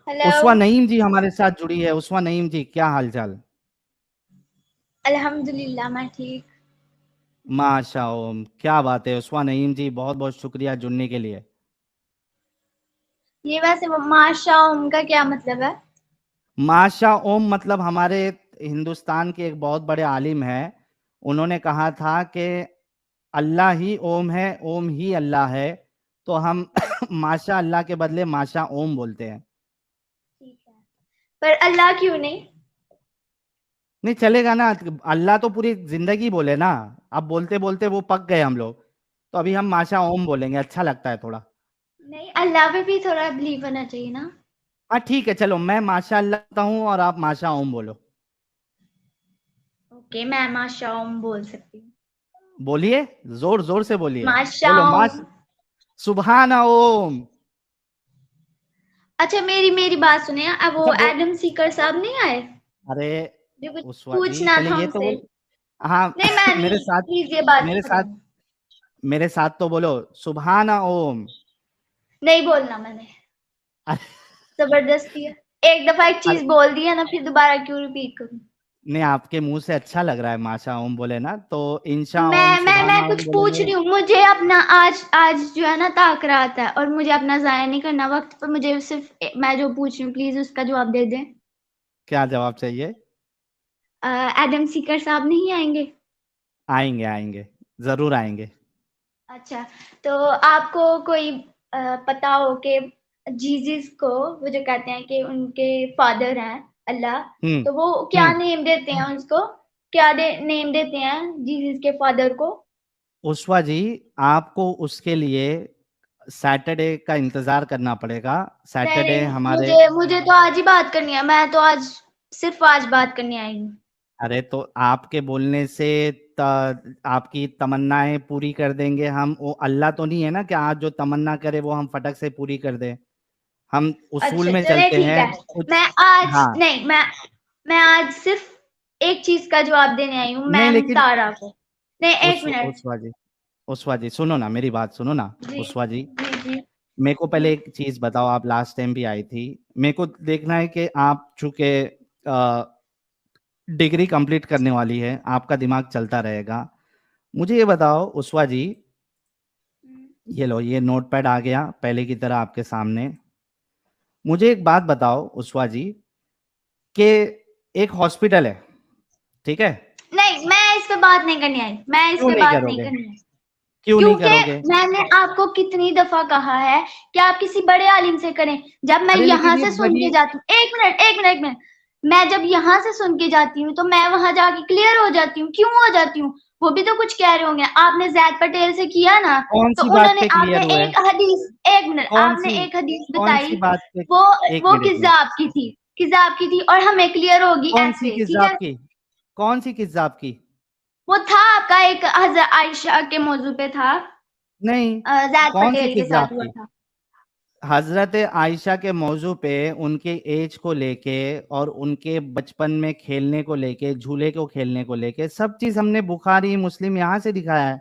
Hello. उस्वा Naeem जी हमारे साथ जुड़ी है। उस्वा नईम जी, क्या हालचाल? अल्हम्दुलिल्लाह मैं ठीक। माशा ओम, क्या बात है उस्वा नईम जी, बहुत बहुत शुक्रिया जुड़ने के लिए। ये वैसे वो माशा उनका क्या मतलब है? माशा ओम मतलब हमारे हिंदुस्तान के एक बहुत बड़े आलिम हैं। उन्होंने कहा था कि अल्लाह ही ओम है, ओम ही अल्लाह है। तो हम माशा अल्लाह के बदले माशा ओम बोलते हैं। ठीक है, पर अल्लाह क्यों नहीं? नहीं चलेगा ना। अल्लाह तो पूरी जिंदगी बोले ना। अब बोलते बोलते वो पक गए हम लोग। तो अभी हम माशा ओम बोलेंगे, अच्छा लगता है थोड़ा। नहीं, अल्लाह पे भी थोड़ा बिलीव होना चाहिए ना। हाँ ठीक है, चलो मैं माशा अल्लाह कहता हूँ और आप माशा ओम बोलो। ओके, मैं माशा बोल सकती हूँ। बोलिए, जोर जोर से बोलिए। माशा बोलो माश सुबहान ओम। अच्छा, मेरी मेरी बात सुने। अब वो अच्छा एडम सीकर साहब नहीं आए? अरे जो कुछ उस्वा जी, पूछना पहले था ये तो उनसे। बोल। हाँ नहीं, मैं मेरे नहीं, साथ प्लीज ये बात मेरे साथ खत्म। मेरे साथ तो बोलो सुबहान ओम। नहीं बोलना मैंने, अरे जबरदस्ती है। एक दफा एक अरे, चीज बोल दी है ना, फिर दोबारा क्यों रिपीट करूँ? नहीं आपके मुंह से अच्छा लग रहा है माशा ओम बोले ना, तो इंशा ओम मैं सुबहाना कुछ ओम पूछ बोलेंगे। रही हूँ। मुझे अपना आज आज जो है ना ताक रहा था, और मुझे अपना जाया नहीं करना वक्त पर। मुझे सिर्फ मैं जो पूछ रही हूँ प्लीज उसका जवाब दे दें। क्या जवाब चाहिए? एडम सीकर साहब नहीं आएंगे? आएंगे आएंगे, जरूर आएंगे। अच्छा, तो आपको कोई पता हो कि जीसस को वो जो कहते हैं कि उनके फादर हैं अल्लाह, हम्म। तो वो क्या हम्म। नेम देते हैं उसको? क्या नेम देते हैं जीसस के फादर को? उस्वा जी, आपको उसके लिए सैटरडे का इंतजार करना पड़ेगा। नहीं सैटरडे नहीं, हमारे। मुझे मुझे तो आज ही बात करनी है। मैं तो आज, सिर्फ आज बात करने आई हूँ। अरे तो आपके बोलने से आपकी तमन्नाएं पूरी कर देंगे हम। वो अल्लाह तो नहीं है ना कि आज जो तमन्ना करे वो हम फटक से पूरी कर दें। हम उसूल अच्छा में चले, चलते ठीक हैं है। कुछ। मैं आज हाँ। नहीं, मैं आज सिर्फ एक चीज का जवाब देने आई हूँ, नहीं मैम लेकिन तारा को। नहीं, एक मिनट। उस्वा जी, उस्वा जी सुनो ना, मेरी बात सुनो ना। जी उस्वा जी, जी जी मेरे को जी। पहले एक चीज बताओ। आप लास्ट टाइम भी आई थी। मेरे को देखना है कि आप चूंकि डिग्री कंप्लीट करने वाली है, आपका दिमाग चलता रहेगा। मुझे ये बताओ उस्वा जी, ये लो, ये नोटपैड आ गया पहले की तरह आपके सामने। मुझे एक बात बताओ उस्वा जी, कि एक हॉस्पिटल है, ठीक है? नहीं, मैं इस पे बात नहीं करनी आई। मैं इस क्यों पे नहीं बात नहीं करोगे? करनी आई। क्यों नहीं क्योंकि करोगे? मैंने आपको कितनी दफा कहा है कि आप किसी बड़े आलिम से करें। जब मैं अरे यहाँ लेकिन ये से सुन बड़ी। के जाती हूँ, एक मिनट एक मिनट एक मिनट। मैं जब यहाँ से सुन के जाती हूँ तो मैं वहां जाके क्लियर हो जाती हूँ। क्यों हो जाती हूँ? वो भी तो कुछ कह रहे होंगे। आपने जैद पटेल से किया ना, कौन तो सी बात उन्होंने, पे आपने क्लियर हुए? एक हदीस, एक मिनट, कौन आपने सी एक हदीस कौन सी बताई। बात पे? वो एक वो मिनट एक मिनट। किजाब की थी, किजाब की थी, और हमें क्लियर होगी कौन सी ऐसे, ठीक किताब है? की? कौन सी किताब की? वो था आपका एक हजरत आयशा के मौजू पे था। नहीं। जैद कौन सी पटेल के किताब साथ हुआ की? था। हजरत आयशा के मौजू पे, उनके एज को लेके और उनके बचपन में खेलने को लेके, झूले को खेलने को लेके, सब चीज हमने बुखारी मुस्लिम यहाँ से दिखाया है।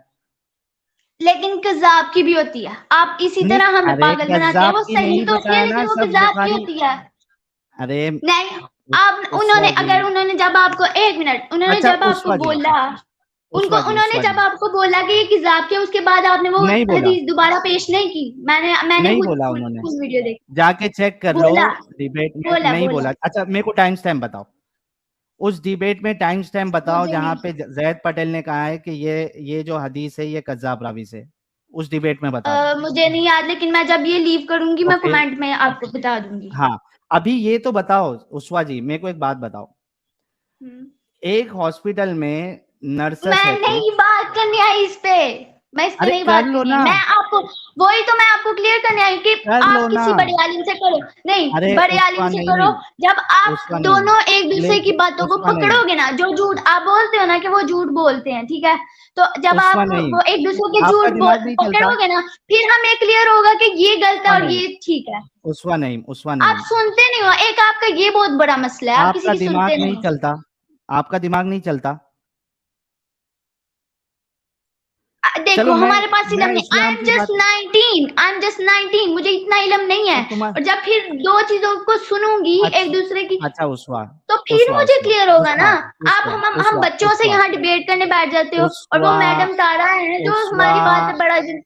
लेकिन कज़ाब की भी होती है। आप इसी नहीं, तरह हमें अरे पागल बनाते हैं। कज्जाब वो की सही नहीं तो होती है, बताया लेकिन ना, वो सब कज़ाब की बुखारी। होती है। अरे नहीं, उस, आप उन्होंने, उस्वा जी। अगर उन्होंने जब आपको, एक मिनट, उन्होंने अच्छा जब आपको उस्वा जी, बोला, उनको, उस्वा जी, उन्होंने उस्वा जब जी। आपको बोला कि ये किजाब की है, उसके बाद आपने वो नहीं बोला, हदीस दोबारा पेश नहीं की। मैंने नहीं खुद बोला फुल उन्होंने। फुल वीडियो देखी। जाके चेक कर लो। बोला डिबेट में बोला नहीं बोला। बोला। अच्छा मेरे को टाइम स्टैम्प बताओ। उस डिबेट में टाइम स्टैम्प बताओ मुझे जहां नहीं, पे जैद पटेल ने कहा है कि ये जो हदीस है ये कज्जाब रावी से। उस डिबेट में बता दो। मुझे नहीं याद, लेकिन मैं जब ये लीव करूंगी तो मैं फिर कमेंट में आपको बता दूंगी। हाँ, अभी ये तो बताओ उस्वा जी, मेरे को एक बात बताओ। हम्म। एक हॉस्पिटल में नर्सेस मैं है, ठीक? नहीं बात करनी आई इस पे। मैं इस पे अरे नहीं कर बात लो करनी है। ना, मैं आपको, वही तो मैं आपको क्लियर करने आई कि कर लो आप ना। किसी बड़े आलिम से करो। नहीं, अरे बड़े आलिम उस्वा से नहीं, करो। जब आप उस्वा नहीं, दोनों एक दूसरे की बातों को उस्वा नहीं, पकड़ोगे ना, जो झूठ आप बोलते हो ना कि वो झूठ बोलते हैं, ठीक है? तो जब उस्वा आप नहीं। वो एक दूसरे के आपका झूठ दिमाग नहीं चलता। पकड़ोगे ना, फिर हमें क्लियर होगा कि ये गलत है उस्वा और नहीं, ये ठीक है। उस्वा नहीं, उस्वा आप नहीं। सुनते नहीं हो। एक आपका ये बहुत बड़ा मसला है, आप किसी आपका की दिमाग सुनते नहीं नहीं हो। चलता। आपका दिमाग नहीं चलता। देखो हमारे पास इलम मैं नहीं, आई इस्लाम एम की बात, जस्ट 19, आई एम जस्ट 19, मुझे इतना इलम नहीं है। तुम्हारा, और जब फिर दो चीजों को सुनूंगी एक अच्छा, दूसरे की, अच्छा उस्वा, तो फिर उस्वा, मुझे उस्वा, क्लियर होगा ना। उस्वा, आप उस्वा, हम उस्वा, बच्चों से उस्वा, यहाँ डिबेट करने बैठ जाते हो, और वो उस्वा, मैडम तारा है जो उस्वा, हमारी बात से बड़ा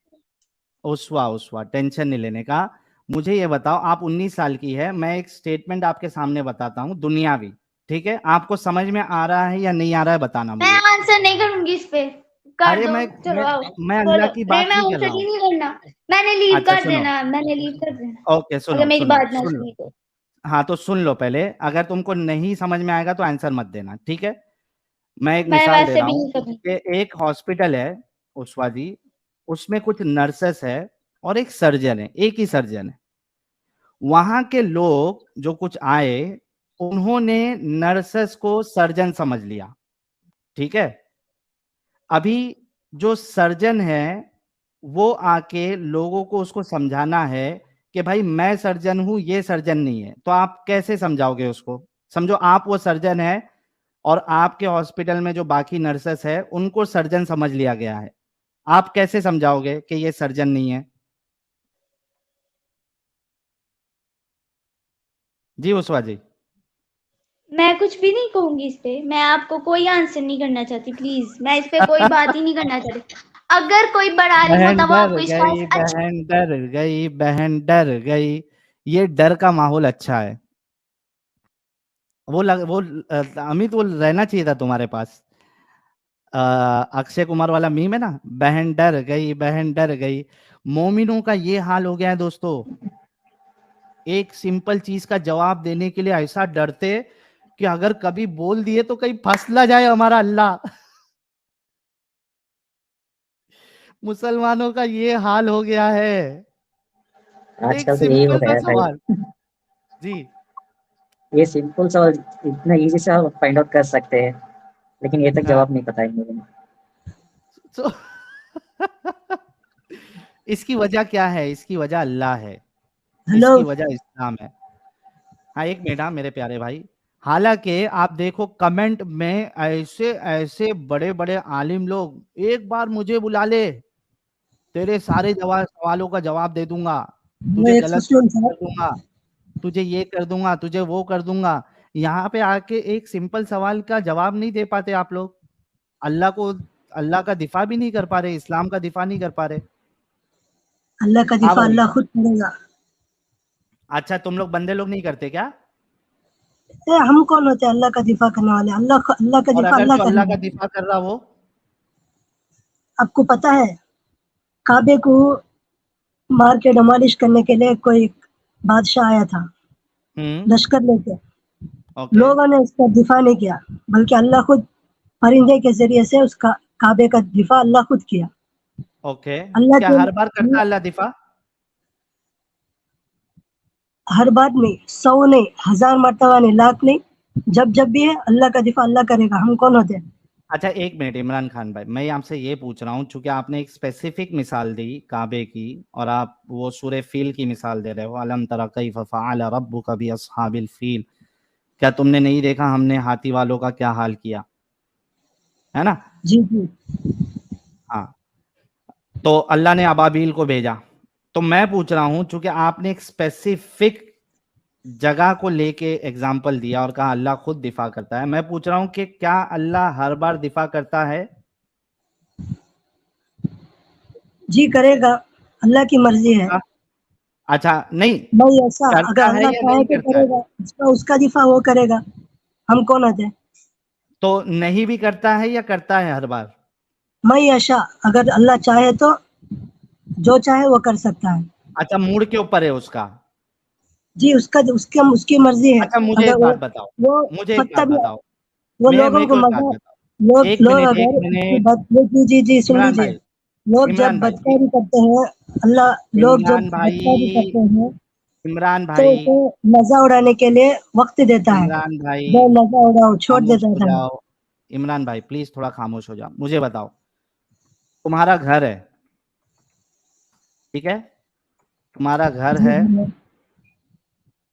उस्वा, उस्वा, टेंशन नहीं लेने का। मुझे ये बताओ, आप 19 साल की है, मैं एक स्टेटमेंट आपके सामने बताता हूँ दुनियावी, ठीक है? आपको समझ में आ रहा है या नहीं आ रहा है बताना मैं मुझे। आंसर नहीं करूंगी इस पे, कर अरे दो। चलो मैं आओ, मैं अल्लाह बोलो। की नहीं, बात मैं नहीं कर आंसर रहा ही हूँ। नहीं करना। मैंने लीव अच्छा कर सुनो, देना, मैंने लीव कर देना ओके, अगर सुनो मेरी सुनो बात ना सुन लो, सुनी तो। हाँ तो सुन लो पहले, अगर तुमको नहीं समझ में आएगा तो आंसर मत देना, ठीक है? मैं एक मैं मिसाल दे वैसे रहा भी हूँ नहीं करूंगी। कि एक हॉस्पिटल है उस्वा जी, उसमें कुछ नर्सेस है और एक सर्जन है, एक ही सर्जन है। वहां के लोग जो कुछ आए, उन्होंने नर्सेस को सर्जन समझ लिया, ठीक है? अभी जो सर्जन है वो आके लोगों को उसको समझाना है कि भाई मैं सर्जन हूं, ये सर्जन नहीं है, तो आप कैसे समझाओगे उसको? समझो आप वो सर्जन है और आपके हॉस्पिटल में जो बाकी नर्सेस है उनको सर्जन समझ लिया गया है, आप कैसे समझाओगे कि ये सर्जन नहीं है? जी उस्वा जी। मैं कुछ भी नहीं कहूंगी इस पे, मैं आपको कोई आंसर नहीं करना चाहती, प्लीज। मैं इस पे कोई बात ही नहीं करना चाहती। अगर कोई बड़ा आलिम बहन होता वो डर आपको इसका गई, अच्छा। बहन डर गई, बहन डर गई। ये डर का माहौल अच्छा है। वो अमित, वो रहना चाहिए था तुम्हारे पास। अक्षय कुमार वाला मीम है ना, बहन डर गई, बहन डर गई। मोमिनों का ये हाल हो गया है दोस्तों, एक सिंपल चीज का जवाब देने के लिए ऐसा डरते कि अगर कभी बोल दिए तो कहीं फंस ना जाए हमारा अल्लाह। मुसलमानों का ये हाल हो गया है। एक आजकल तो यही हो सिंपल रहा सा है भाई। सवाल। जी। ये सिंपल सवाल इतना इजी से आप फाइंड आउट कर सकते हैं, लेकिन ये तक हाँ जवाब नहीं पता है मुझे। तो इसकी वजह क्या है? इसकी वजह अल्लाह है, हेलो। इसकी वजह इस्लाम है। हाँ एक मिनट, हाँ मेरे प्यारे भाई। हालांकि आप देखो कमेंट में ऐसे ऐसे बड़े बड़े आलिम लोग, एक बार मुझे बुला ले, तेरे सारे सवालों का जवाब दे दूंगा, मैं तुझे एक गलत क्वेश्चन साबित था। कर दूंगा, तुझे ये कर दूंगा, तुझे वो कर दूंगा। यहाँ पे आके एक सिंपल सवाल का जवाब नहीं दे पाते आप लोग। अल्लाह को, अल्लाह का दिफा भी नहीं कर पा रहे, इस्लाम का दिफा नहीं कर पा रहे। अल्लाह का हाँ दिफा भाई, अल्लाह खुद करेगा। अच्छा तुम लोग बंदे लोग नहीं करते क्या? हम कौन होते हैं अल्लाह का दिफा करने वाले? अल्लाह का और दिफा अगर अल्लाह जो अल्लाह का करेगा। दिफा कर रहा वो, आपको पता है काबे को मार के डमालिश करने के लिए कोई बादशाह आया था लश्कर लेके। ओके, लोगों ने उसका दिफा नहीं किया, बल्कि अल्लाह खुद परिंदे के जरिए से उसका काबे का दिफा अल्लाह खुद किया। ओके। अल्लाह क्या के हर बार करता अल्लाह दिफा? हर बात नहीं, 100 नहीं, 1000 मर्तबा नहीं, लाख नहीं, जब जब भी है अल्लाह का दिफा अल्लाह करेगा। हम कौन होते हैं? अच्छा एक मिनट इमरान खान भाई, मैं आपसे ये पूछ रहा हूँ, चूंकि आपने एक स्पेसिफिक मिसाल दी काबे की, और आप वो सूरह फील की मिसाल दे रहे हो, अलम तरा कैफ फ़अल रब्बुका बि अस्हाबिल फील, क्या तुमने नहीं देखा हमने हाथी वालों का क्या हाल किया, है ना? जी जी। हाँ, तो अल्लाह ने अबाबील को भेजा। तो मैं पूछ रहा हूँ, चूंकि आपने एक स्पेसिफिक जगह को लेके एग्जाम्पल दिया और कहा अल्लाह खुद दिफा करता है, मैं पूछ रहा हूँ कि क्या अल्लाह हर बार दिफा करता है? जी करेगा, अल्लाह की मर्जी है। पक्का? अच्छा नहीं, भाई ऐसा, अगर करता है अल्लाह या चाहे नहीं तो करता है? करेगा, उसका दिफा वो करेगा। हम कौन होते हैं? तो नहीं भी करता है या करता है हर बार? मैं ऐसा, अगर अल्लाह चाहे तो जो चाहे वो कर सकता है। अच्छा, मूड के ऊपर है उसका। जी, उसका उसकी उसकी मर्जी है। अच्छा मुझे अगर एक बात बताओ, वो मुझे एक पत्ता बात भी, बताओ, वो मैं लोगों मेरे को को एक बात मजा, बताओ, लोग एक लोग मिनट, एक अगर मिनट। जी जी सुन इमरान लीजिए। भाई, लोग जब इमरान भाई, बदकारी करते हैं, अल्लाह, लोग जब इमरान बदकारी भाई, करते हैं इमरान तो भाई, उसे मजा उड़ाने के लिए वक्त देता है। इमरान भाई, जो मजा उड़ाओ छोड़ खामोश देता हो था। जाओ। इमरान भाई प्लीज थोड़ा खामोश हो जाओ, मुझे बताओ, तुम्हारा घर है, ठीक है? तुम्हारा घर जी है, जी।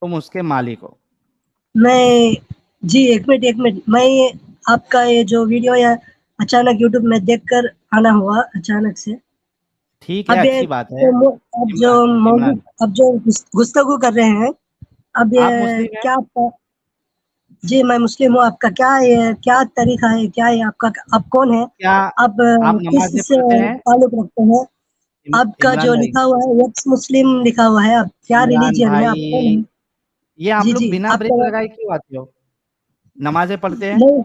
तुम उसके मालिक हो। मैं जी, एक मिनट, मैं आपका ये जो वीडियो या अचानक यूट्यूब में देखकर आना हुआ अचानक से। ठीक है, अब ये अच्छी बात है। अब जो मौजूद इमरान अब जो गुफ्तगू कर रहे हैं, अब आप ये मुस्लिम हैं? क्या जी मैं मुस्लिम हूँ। आपका क्या ये क्या तरीका है, क्या है आपका, आप कौन है, क्या आप आप किस नमाजें से पढ़ते हैं? ताल्लुक रखते हैं? आपका इमरान जो भाई, लिखा हुआ है एक्स मुस्लिम लिखा हुआ है, आप क्या इमरान रिलीजियन है, आप कौन भाई, है? ये आप जी लोग जी बिना ब्रेक आपका लगाए क्यों आते हो? नमाजें पढ़ते हैं? नहीं,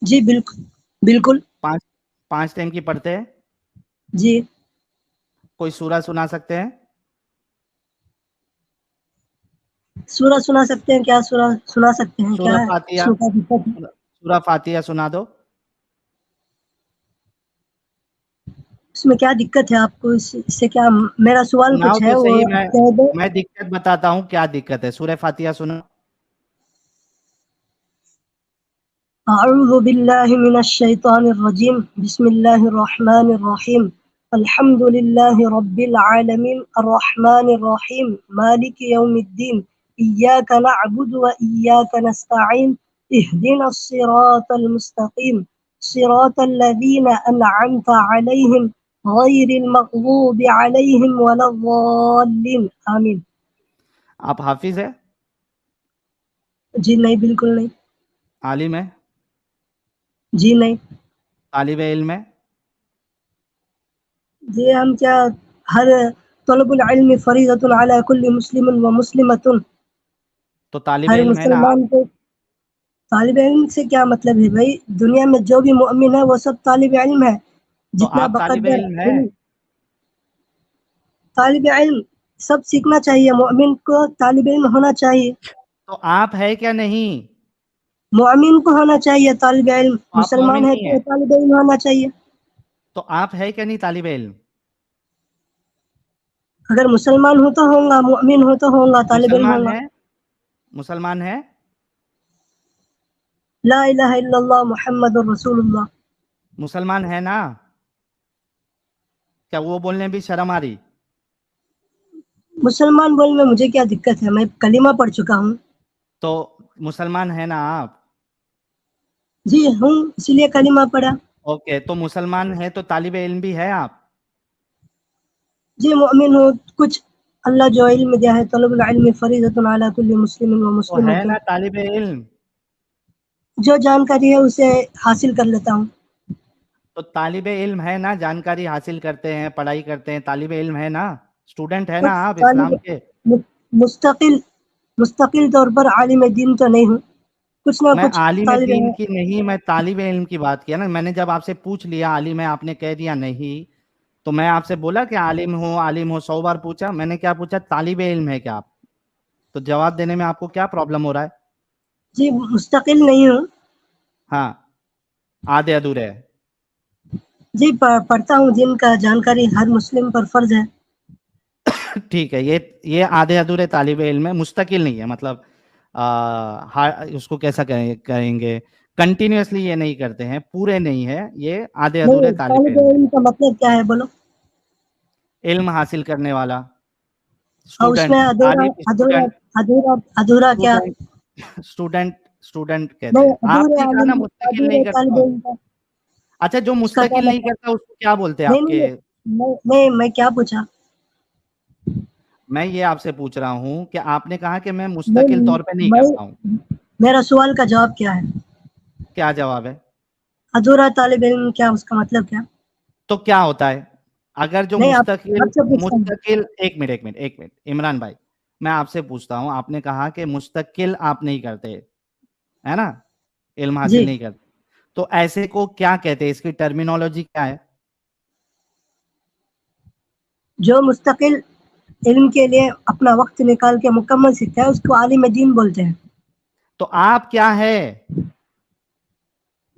जी बिल्कुल बिल्कुल 5 टाइम की पढ़ते हैं? जी। कोई सूरा सुना सकते हैं? सूरा सुना सकते हैं, क्या सूरा सुना सकते हैं, क्या सूरह है फातिहा, सूरा दिक्कत है? सूरह फातिहा सुना दो। इसमें क्या दिक्कत है आपको, इससे क्या, मेरा सवाल सुनाओ कुछ है तो वो सही, आप कह दो। मैं दिक्कत बताता हूँ, क्या दिक्कत है। सूरह फातिहा सुनो। अऊज़ु बिल्लाहि मिनश शैतानिर रजीम, बिस्मिल्लाहिर रहमानिर रहीम, अल्हम्दुलिल्लाहि रब्बिल आलमीन, अर्रहमानिर रहीम, मालिकि यौमिद्दीन, इय्याका नअबुदु व इय्याका नस्तईन, इहदिनस सिरातल मुस्तकीम, सिरातल लज़ीना अनअमता अलैहिम, गैरिल मग़ज़ूबि अलैहिम वलद्दाल्लीन, आमीन। आप हाफिज है? जी नहीं, बिल्कुल नहीं। आलिम है? जी नहीं। तालिब इल्म है? जी हम क्या, हर तलबुल इल्म फरीज़तुन अला कुल्ली मुस्लिमिन व मुस्लिमतुन, तो तालिब हर इल्म है ना आप? मुसलमान को। तालिब इल्म से क्या मतलब है भाई, दुनिया में जो भी मुअमिन है वो सब तालिब इल्म है, तो जितना आप तालिब बकद्दर इल्म है? इल्म। तालिब इल्म सब सीखना चाहिए, मुअमिन को तालिब इल्म होना चाहिए, तो आप है क्या नहीं? मुअमिन को होना चाहिए तालिब इल्म, तो आप मोमिन मुसलमान है नहीं तो है? तालिब इल्म होना चाहिए। तो आप है क्या नहीं तालिब इल्म? अगर मुसलमान हो तो होगा, मुअमिन हो तो होगा, तालिब इल्म मुसलमान होगा। है? मुसलमान है? ला इलाहा इल्लल्लाह मुहम्मदुर रसूलुल्लाह। मुसलमान है ना? क्या वो बोलने भी शर्म आ रही? मुसलमान बोलने में मुझे क्या दिक्कत है, मैं कलीमा पढ़ चुका हूँ। तो मुसलमान है ना आप? जी हूँ, इसीलिए कलीमा पढ़ा। ओके, तो मुसलमान है तो तालिब इल्म भी है आप? जी मुअमिन हूँ कुछ, अल्लाह जो इल्म दिया है, तलबुल इल्म फरीज़तुन अला कुल्ली मुस्लिमिन व तो है मुस्लिमतिन, ना तालिब इल्म? जो जानकारी है उसे हासिल कर लेता हूँ। तो तालिब इल्म है ना, जानकारी हासिल करते हैं, पढ़ाई करते हैं, तालिब इल्म है ना? स्टूडेंट है ना कुछ आप तालिब इस्लाम के? मुस्तकिल मुस्तकिल तौर पर आलिम दीन तो नहीं हूँ, कुछ ना मैं कुछ आलिम तालिब दीन है। की नहीं, मैं तालिब इल्म की बात किया ना। मैंने जब आपसे पूछ लिया आलिम है, आपने कह दिया नहीं, तो मैं आपसे बोला कि आलिम हो 100 बार पूछा। मैंने क्या पूछा, तालिब इल्म है क्या आप? तो जवाब देने में आपको क्या प्रॉब्लम हो रहा है? जी मुस्तकिल नहीं हूँ। हाँ, आधे अधूरे है। जी पढ़ता हूँ, दिन का जानकारी हर मुस्लिम पर फर्ज है। ठीक है, ये आधे अधूरे तालिब इल्म है, मुस्तकिल नहीं है। मतलब उसको कैसा कहेंगे, कंटिन्यूअसली ये नहीं करते हैं, पूरे नहीं है, ये आधे अधूरे नहीं, तालिब तालिब इल्म है। इल्म का मतलब क्या है बोलो? इल्म हासिल करने वाला और उसमें स्टूडेंट, अधूरा तालिब अधूरा स्टूडेंट, अधूरा अधूरा क्या? स्टूडेंट स्टूडेंट स्टूडेंट कहते नहीं, हैं। अधूरे आपने कहा ना आलिम, मुस्तकिल नहीं अधूरे तालिब करता। इल्म का अच्छा, जो उसका क्या मुस्तकिल नहीं मतलब? करता उसको क्या बोलते हैं नहीं आपके? नहीं नहीं नहीं, मैं क्या पूछा? मैं ये आपसे पूछ रहा हूँ कि आपने कहा कि मैं मुस्तकिल नहीं, तौर पे नहीं करता हूँ। मैं मेरा सवाल का जवाब क्या है? क्या जवाब है? अधूरा तालिब इल्म क्या, उसका मतलब क्या? तो क्या होता है? अगर जो नहीं, आप मुस्तकिल आपसे पूछता हूँ। मुस्तकिल एक मिनट इमरान भाई, मैं आपसे पूछता हूँ। आपने कहा कि मुस्तकिल आप नहीं करते, है ना, इल्म हासिल जी, नहीं करते, तो ऐसे को क्या कहते हैं? इसकी टर्मिनोलॉजी क्या है? जो मुस्तकिल इल्म के लिए अपना वक्त निकाल के मुकम्मल सीखता है उसको आलिम दीन बोलते हैं। तो आप क्या है?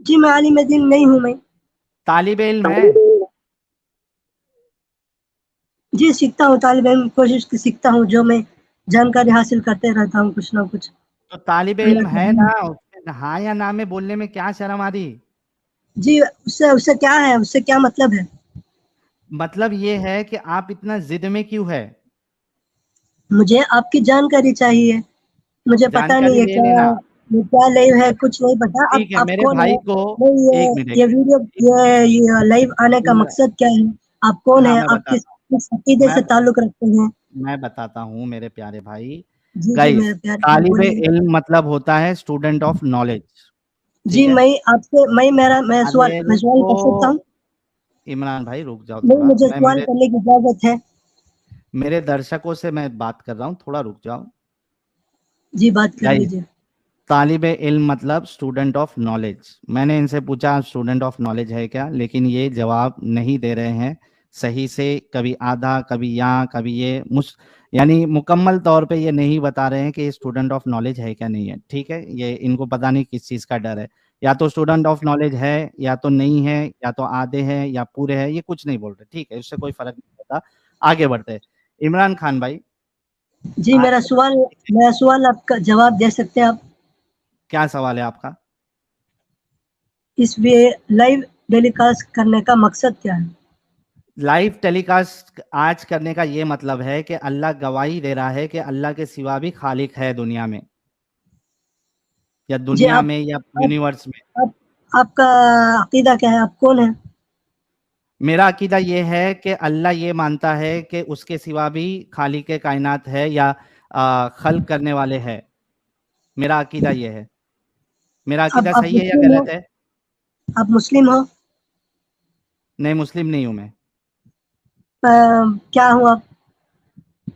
जी मैं आलिम दीन नहीं हूँ मैं। तालिब इल्म है? जी सीखता हूँ, तालिब इल्म कोशिश की सीखता हूँ, जो मैं जानकारी हासिल करते रहता हूँ कुछ ना कुछ। तो तालिब अल्लाह इल्म के है दिन। ना, उसमें हाँ या ना में बोलने में क्या शर्म आ रही? जी उससे उससे क्या है, उससे क्या मतलब है? मतलब ये है कि आप इतना जिद में क्यों है? मुझे आपकी जानकारी चाहिए, मुझे पता जानकारी नहीं है ले क्या। लेना। ये क्या लाइव है कुछ नहीं पता। ठीक है आप मेरे कौन भाई है? को, नहीं, एक मिनट ये वीडियो ये लाइव आने का मकसद क्या है? आप कौन हाँ है? मैं आप किस बताता किस अकीदे मैं से ताल्लुक रखते हैं? मैं बताता हूँ मेरे प्यारे भाई। जी जी गाइस, मेरे प्यारे भाई, तालिबे बोलिए। इल्म मतलब होता है स्टूडेंट ऑफ नॉलेज। जी ठीक है, मैं अरे सवाल रुको कर सकता हूँ? इमरान भाई, रुक जाओ नहीं, थोड़ा, मुझे मैं सवाल करने की इजाजत है। मेरे दर्शकों से मैं बात कर रहा हूँ, थोड़ा रुक जाओ। जी बात कर गाइस, लीजिए। तालिबे इल्म मतलब स्टूडेंट ऑफ नॉलेज। मैंने इनसे पूछा स्टूडेंट ऑफ नॉलेज है क्या, लेकिन ये जवाब नहीं दे रहे हैं सही से। कभी आधा, कभी यहाँ, कभी ये यानी मुकम्मल तौर पे ये नहीं बता रहे हैं कि ये स्टूडेंट ऑफ नॉलेज है क्या नहीं है। ठीक है, ये इनको पता नहीं किस चीज़ का डर है। या तो स्टूडेंट ऑफ नॉलेज है, या तो नहीं है, या तो आधे हैं या पूरे हैं, ये कुछ नहीं बोल रहे। ठीक है, उससे कोई फर्क नहीं पड़ता। आगे बढ़ते हैं। इमरान खान भाई, जी आज मेरा सवाल आपका जवाब दे सकते हैं आप? क्या सवाल है आपका? इस वे लाइव टेलीकास्ट करने का मकसद क्या है? लाइव टेलीकास्ट आज करने का ये मतलब है कि अल्लाह गवाही दे रहा है कि अल्लाह के सिवा भी खालिक है दुनिया में, या जी दुनिया में या आप, यूनिवर्स में। आप आपका अकीदा क्या है? आप कौन है? मेरा अकीदा ये है कि अल्लाह ये मानता है कि उसके सिवा भी खालिक कायनात है, या खल्क करने वाले है। मेरा अकीदा ये है। मेरा अकीदा आप सही है या मुस्लिम हो? गलत है? आप मुस्लिम हो? नहीं, मुस्लिम नहीं हूं मैं। क्या हूँ आप?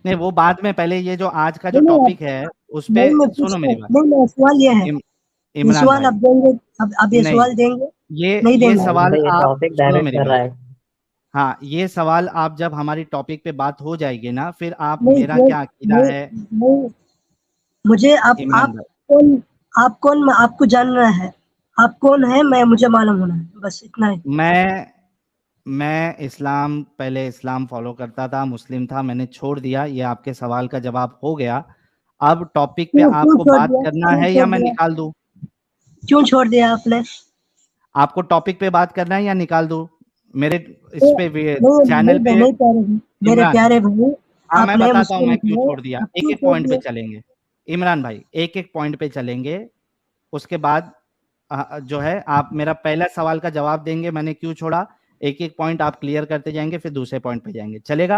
नहीं, वो बाद में, पहले ये जो आज का जो नहीं नहीं, टॉपिक है उस पे नहीं मैं पूछ सुनो रहा मेरी हूँ। बात। नहीं, मेरा सवाल ये है। इम, ये इमरान सवाल आप भाई, देंगे? अब ये नहीं, सवाल देंगे? ये नहीं ये देंगे? अभी सवाल तो ये आप टॉपिक सुनो डाइवर्ट मेरी कर रहा बात। है। हाँ, ये सवाल आप जब हमारी टॉपिक पे बात हो जाएगी ना, फिर आप नहीं मेरा नहीं क्या अकीदा नहीं, है। नहीं मुझे इमरान आप भाई, कौन? आप कौन? मैं आपको जानना है। आप कौन है? मुझे मालूम होना है, बस इतना ही। मैं इस्लाम, पहले इस्लाम फॉलो करता था, मुस्लिम था, मैंने छोड़ दिया। ये आपके सवाल का जवाब हो गया। अब टॉपिक पे क्यों क्यों आपको छोड़ बात दिया? करना क्यों है या छोड़ मैं दिया? निकाल दूं? क्यों छोड़ दिया आपने? आपको टॉपिक पे बात करना है या निकाल दूं? मेरे इस नहीं पे नहीं चैनल मैं पे। नहीं कह रही। मेरे इमरान, प्यारे भाई, हाँ आप मैं नए बताता हूँ मुस्लिम मैं क्यों थे, छोड़ दिया। आप एक क्यों एक छोड़ पॉइंट पे दिए? चलेंगे। इमरान भाई, एक एक पॉइंट पे चलेंगे। उसके बाद जो है आप मेरा पहला सवाल का जवाब देंगे मैंने क्यों छोड़ा। एक एक पॉइंट आप क्लियर करते जाएंगे, फिर दूसरे पॉइंट पे जाएंगे, चलेगा?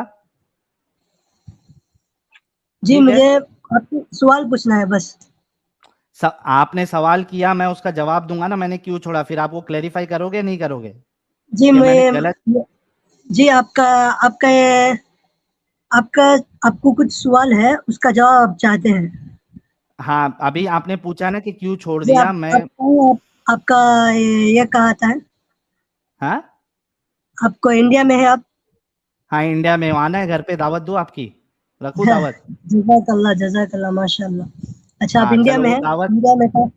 जी ठीक है। मुझे आपसे सवाल पूछना है बस। आपने सवाल किया, मैं उसका जवाब दूंगा ना, मैंने क्यों छोड़ा, फिर आप वो क्लेरिफाई करोगे नहीं करोगे जी कि मैंने गलत। जी आपका आपका ये- आपका आपको कुछ सवाल है, उसका जवाब आप चाहते हैं? हाँ, अभी आपने पूछा ना कि क्यों छोड़ जी दिया मैं। आपका ये कहा था? हाँ आपको इंडिया में है आप? हाँ, इंडिया में आना है, घर पे दावत दूं आपकी, रखूं दावत? जज़ाकल्लाह माशाल्लाह। अच्छा, आप हाँ इंडिया चलो, में वो हैं? दावत। इंडिया में था?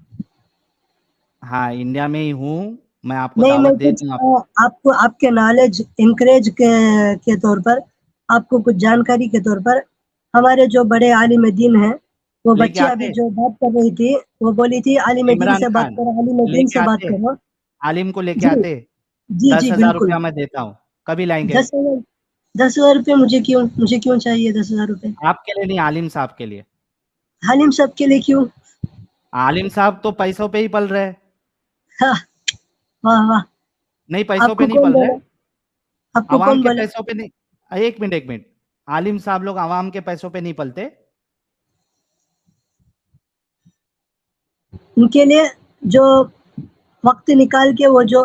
हाँ, इंडिया में ही हूँ। मैं आपको नहीं, दावत मैं दे कुछ दूंगा। आपको आपके नॉलेज इंकरेज के तौर पर, आपको कुछ जानकारी के तौर पर, हमारे जो बड़े आलिम दीन हैं, वो लेके बच्ची अभी आते जो बात कर रही थी, वो बोली थी आलिम दीन इमरान से बात खान, करो, आलिम दीन लेके से बात आते करो। आलिम को, लेके जी आते। जी दस जी हजार बिल्कुल। रुपया मैं देता हूँ, कभी लाएंगे? 10,000 10,000 रुपये मुझे क्यों चाहिए 10,000 रुपये? आपके लिए नहीं, आलिम साहब के लिए। आलिम साहब के लिए क्यों? आलिम साहब तो पैसों पे ही पल रहे हैं। हाँ, वाह वाह। नहीं, पैसों पे आपको नहीं कौन पल रहे। बोला? आपको आवाम कौन के बोला? पैसों पे नहीं। एक मिनट, एक मिनट। आलिम साहब लोग आवाम के पैसों पे नहीं पलते। उनके लिए जो वक्त निकाल के वो जो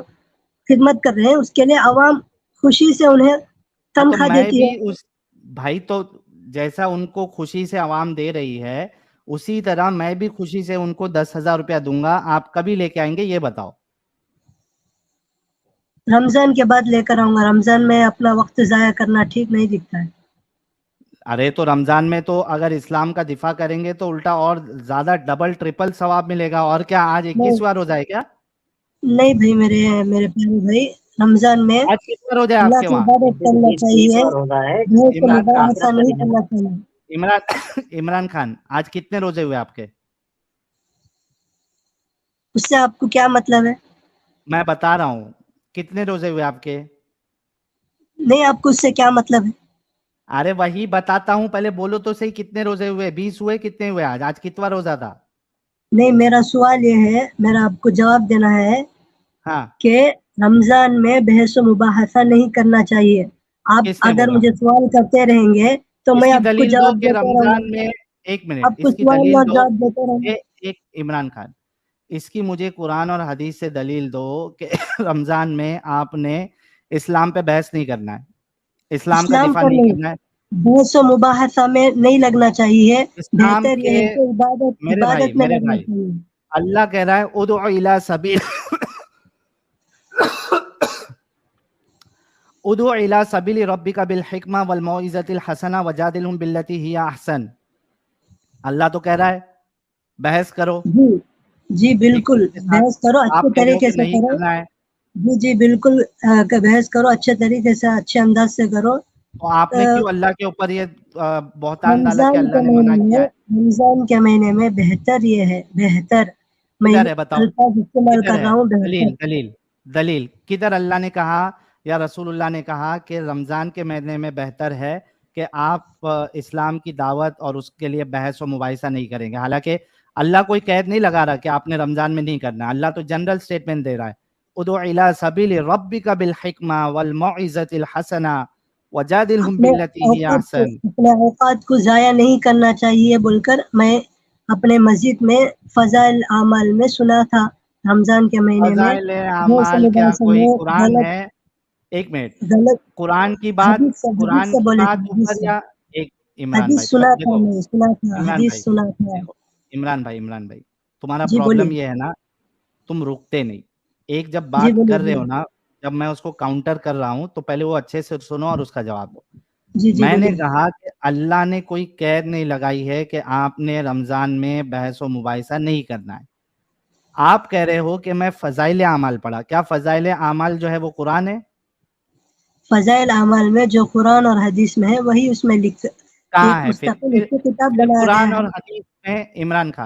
खिदमत कर रहे हैं, उसके लिए आवाम खुशी से उन्हें हाँ, तो तनख्वाह मैं देती है। भी उस भाई, तो जैसा उनको खुशी से आवाम दे रही है, उसी तरह मैं भी खुशी से उनको 10,000 रुपया दूंगा। आप कभी लेके आएंगे ये बताओ? रमजान के बाद लेकर आऊंगा। रमजान में अपना वक्त जाया करना ठीक नहीं दिखता है। अरे तो रमजान में तो अगर इस्लाम का दिफा करेंगे तो उल्टा और ज्यादा डबल ट्रिपल सवाब मिलेगा। और क्या, आज नहीं 21वां रोजा है क्या? नहीं भाई, मेरे मेरे प्यारे भाई, रमजान में आज कितना रोजा है अल्लाह आपके की वहाँ? इबादत करना बीस चाहिए, बार होता है। घर से इमरान खान, मुबारसा काफिरत नहीं कभी करना चाहिए। इमरान इमरान खान, आज कितने रोजे हुए आपके? उससे आपको क्या मतलब है? मैं बता रहा हूँ, कितने रोजे हुए आपके? नहीं, आपको उससे क्या मतलब है? अरे वही बताता हूँ, पहले बोलो तो सही, कितने रोजे हुए? 20 हुए? कितने हुए आज? आज कितवा रोजा था? नहीं, मेरा सवाल ये है, मेरा आपको जवाब देना है हाँ कि रमजान में बहस मुबाहसा नहीं करना चाहिए। आप किसने अगर बोला? मुझे सवाल करते रहेंगे तो मैं इसकी आपको दलील दो जवाब कि देते रमजान रहूंगा, में, एक मिनट, आपको इसकी सवाल दलील और दो। जवाब देते रहूंगा। एक इमरान खान, इसकी मुझे कुरान और हदीस से दलील दो कि रमजान में आपने इस्लाम पे बहस नहीं करना है, इस्लाम का इस्लाम दिफा पर नहीं नहीं, करना है। बहस मुबाहसा में नहीं लगना चाहिए। इस्लाम बेहतर के ये है कि इबादत में मेरे लगना भाई, चाहिए। अल्लाह कह रहा है उदउ इला सबील उदउ इला सबील रब्बिका बिल हिकमा वल मौइज़तिल हसना वजादिलहुम बिल्लती हिया अहसन। अल्लाह तो कह रहा है बहस करो जी जी, एक बिल्कुल दूसरे के साथ, बहस करो, आप अच्छे कह रहे हो तरीके कि से नहीं करो। करना है। जी जी, बिल्कुल बहस करो, अच्छे तरीके से, अच्छे अंदाज से करो। तो आपने अ, क्यों अल्लाह के ऊपर ये बहतान डाला कि रमजान अल्लाह के ने मना महीने किया में है? रमजान के महीने में बेहतर ये है, बेहतर, मैं किधर है बताओ, अल्फाज इस्तेमाल किधर कर है रहा हूँ, दलील? बेहतर। दलील किधर अल्लाह ने कहा या रसूलुल्लाह ने कहा कि रमजान के महीने में बेहतर है कि आप इस्लाम की दावत और उसके लिए बहस और मुबाहिसा नहीं करेंगे? हालांकि अल्लाह कोई कैद नहीं लगा रहा कि आपने रमजान में नहीं करना, अल्लाह तो जनरल स्टेटमेंट दे रहा है, उदउ इला सबील रब्बिका बिल हिकमा वल मौइज़तिल हसना वजादिलहुम बिल्लती हिया अहसन। अपने औकात को ज़ाया नहीं करना चाहिए बोलकर मैं अपने मस्जिद में फ़ज़ाइल आमाल में सुना था, रमज़ान के महीने में फज़ाइल वो आमाल क्या समुदाय कोई में कुरान गलत है? एक मिनट, गलत हदीस कुरान से की बोले थे, बात ऊपर या एक, इमरान भाई हदीस सुना था, देखो, मैं सुना था, इमरान भाई हदीस सुना था। देखो, इमरान भाई तुम्हारा जी प्रॉब्लम बोलिए, ये है ना, तुम रुकते नहीं। एक जब जी बात बोलिए, कर रहे हो बोलिए। ना, जब मैं उसको काउंटर कर रहा हूं तो पहले वो अच्छे से सुनो और उसका जवाब दो। जी, जी मैंने बोलिए। कहा कि अल्लाह ने कोई कैद नहीं लगाई है कि आपने रमजान में बहस व मुबाहिसा नहीं करना है। आप कह रहे हो कि मैं फजाइल आमाल पढ़ा, क्या फजाइल आमाल जो है वो कुरान है? फ़ज़ाइल आमाल में जो कुरान और हदीस में है वही उसमें लिख, कहाँ एक है मुस्तक़िल उसकी किताब फिर बनाया गया कुरान है। और हदीस में, इमरान खान